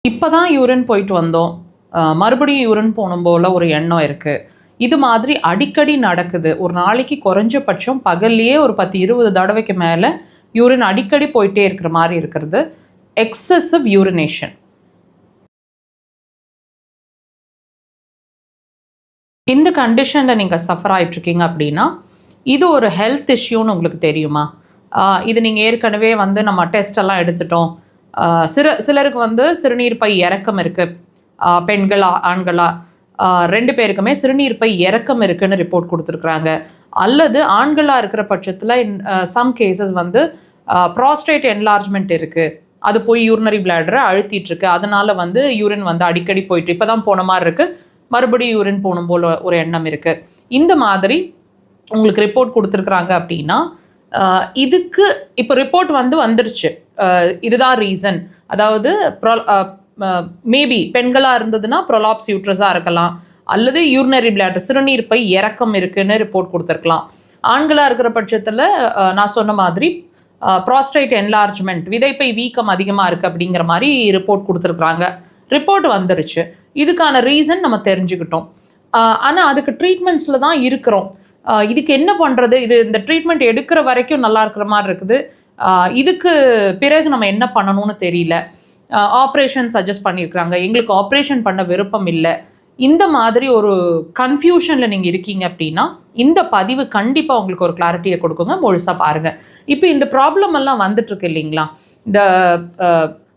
இப்போ தான் யூரின் போயிட்டு வந்தோம், மறுபடியும் யூரின் போகணும் போல் ஒரு எண்ணம் இருக்குது. இது மாதிரி அடிக்கடி நடக்குது. ஒரு நாளைக்கு குறைஞ்சபட்சம் பகல்லையே ஒரு 10-20 தடவைக்கு மேலே யூரின் அடிக்கடி போயிட்டே இருக்கிற மாதிரி இருக்கிறது எக்ஸசிவ் யூரினேஷன். இந்த கண்டிஷனில் நீங்கள் சஃபர் ஆகிட்ருக்கீங்க அப்படின்னா இது ஒரு ஹெல்த் இஷ்யூன்னு உங்களுக்கு தெரியுமா? இது நீங்கள் ஏற்கனவே நம்ம டெஸ்டெல்லாம் எடுத்துட்டோம். சிலருக்கு சிறுநீர் பை இறக்கம் இருக்குது, பெண்களா ஆண்களா 2 பேருக்குமே சிறுநீர் பை இறக்கம் இருக்குன்னு ரிப்போர்ட் கொடுத்துருக்குறாங்க. அல்லது ஆண்களாக இருக்கிற பட்சத்தில் சம் கேசஸ் ப்ராஸ்டேட் என்லார்ஜ்மெண்ட் இருக்குது, அது போய் யூரினரி பிளாடரை அழுத்திட்டுருக்கு, அதனால் யூரின் அடிக்கடி போயிட்டு இப்போ தான் போன மாதிரி இருக்குது, மறுபடியும் யூரின் போகணும் போல் ஒரு எண்ணம் இருக்குது. இந்த மாதிரி உங்களுக்கு ரிப்போர்ட் கொடுத்துருக்குறாங்க அப்படின்னா இதுக்கு இப்போ ரிப்போர்ட் வந்துருச்சு, இதுதான் ரீசன். அதாவது மேபி பெண்களாக இருந்ததுன்னா ப்ரொலாப்ஸ் யூட்ரஸாக இருக்கலாம், அல்லது யூரினரி பிளாடர் சிறுநீர் பை இறக்கம் இருக்குன்னு ரிப்போர்ட் கொடுத்துருக்கலாம். ஆண்களாக இருக்கிற பட்சத்தில் நான் சொன்ன மாதிரி ப்ராஸ்டேட் என்லார்ஜ்மெண்ட், விதைப்பை வீக்கம் அதிகமாக இருக்குது அப்படிங்கிற மாதிரி ரிப்போர்ட் கொடுத்துருக்குறாங்க. ரிப்போர்ட் வந்துருச்சு, இதுக்கான ரீசன் நம்ம தெரிஞ்சுக்கிட்டோம். ஆனால் அதுக்கு ட்ரீட்மெண்ட்ஸில் தான் இருக்கிறோம். இதுக்கு என்ன பண்ணுறது, இந்த ட்ரீட்மெண்ட் எடுக்கிற வரைக்கும் நல்லா இருக்கிற மாதிரி இருக்குது, இதுக்கு பிறகு நம்ம என்ன பண்ணணும்னு தெரியல, ஆப்ரேஷன் சஜஸ்ட் பண்ணியிருக்கிறாங்க, எங்களுக்கு ஆப்ரேஷன் பண்ண விருப்பம் இல்லை, இந்த மாதிரி ஒரு கன்ஃபியூஷனில் நீங்கள் இருக்கீங்க அப்படின்னா இந்த பதிவு கண்டிப்பாக உங்களுக்கு ஒரு கிளாரிட்டியை கொடுக்குங்க, முழுசாக பாருங்கள். இப்போ இந்த ப்ராப்ளம் எல்லாம் வந்துட்டுருக்கு இல்லைங்களா, இந்த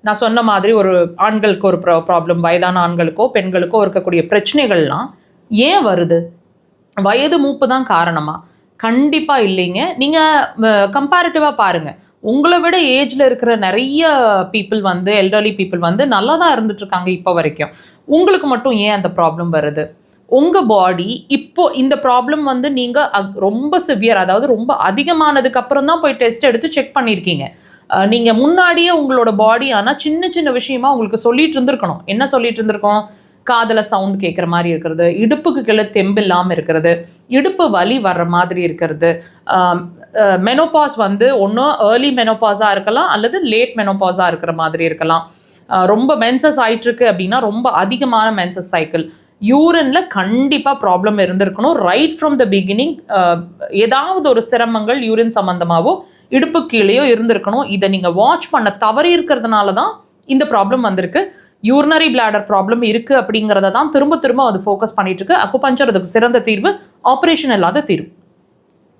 நான் சொன்ன மாதிரி ஒரு ஆண்களுக்கு ஒரு ப்ராப்ளம், வயதான ஆண்களுக்கோ பெண்களுக்கோ இருக்கக்கூடிய பிரச்சனைகள்லாம் ஏன் வருது? வயது மூப்பு தான் காரணமா? கண்டிப்பாக இல்லைங்க. நீங்கள் கம்பேரிட்டிவாக பாருங்கள், உங்களை விட ஏஜில் இருக்கிற நிறைய பீப்புள் எல்டர்லி பீப்புள் நல்லா தான் இருந்துட்டுருக்காங்க இப்போ வரைக்கும். உங்களுக்கு மட்டும் ஏன் அந்த ப்ராப்ளம் வருது? உங்கள் பாடி இப்போது இந்த ப்ராப்ளம் நீங்கள் ரொம்ப சிவியர், அதாவது ரொம்ப அதிகமானதுக்கு அப்புறம் தான் போய் டெஸ்ட் எடுத்து செக் பண்ணியிருக்கீங்க. நீங்கள் முன்னாடியே உங்களோட பாடி ஆனால் சின்ன சின்ன விஷயமா உங்களுக்கு சொல்லிட்டு இருந்திருக்கணும். என்ன சொல்லிட்டு இருந்திருக்கோம்? காதில் சவுண்ட் கேட்குற மாதிரி இருக்கிறது, இடுப்புக்கு கீழே தெம்பு இல்லாமல் இருக்கிறது, இடுப்பு வலி வர்ற மாதிரி இருக்கிறது, மெனோபாஸ் ஒன்று ஏர்லி மெனோபாஸாக இருக்கலாம் அல்லது லேட் மெனோபாஸாக இருக்கிற மாதிரி இருக்கலாம். ரொம்ப மென்சஸ் ஆகிட்டுருக்கு அப்படின்னா ரொம்ப அதிகமான மென்சஸ் சைக்கிள், யூரினில் கண்டிப்பாக ப்ராப்ளம் இருந்திருக்கணும். ரைட் ஃப்ரம் த பிகினிங் ஏதாவது ஒரு சிரமங்கள் யூரின் சம்மந்தமாகவோ இடுப்பு கீழேயோ இருந்திருக்கணும். இதை நீங்கள் வாட்ச் பண்ண தவறி இருக்கிறதுனால தான் இந்த ப்ராப்ளம் வந்திருக்கு. யூரினரி பிளாடர் ப்ராப்ளம் இருக்குது அப்படிங்கிறத தான் திரும்ப திரும்ப ஃபோக்கஸ் பண்ணிட்டு இருக்கு. அக்குபஞ்சர் அதுக்கு சிறந்த தீர்வு, ஆப்ரேஷன் இல்லாத தீர்வு.